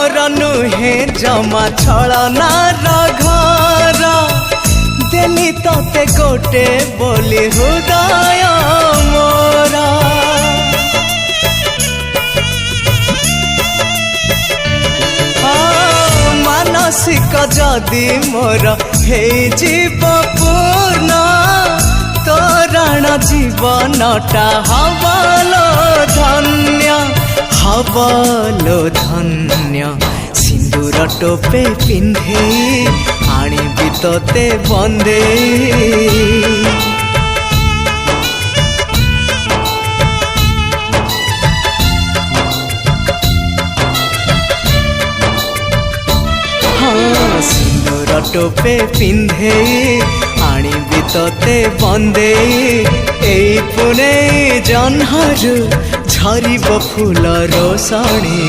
मोर नुहे जमा छलना घर देली तते गोटे बोली हृदय मोरा मानसिक जदि मोर हे जीव पूर्ण तोरण जीवनटा हवलो धन्य सिंदूर टोपे पिंधे आनिबि तोते बंदे सिंदूर टोपे पिंधे आनिबि तोते बंदे एई पुने जन्हरु झरिब फूल रोसणी।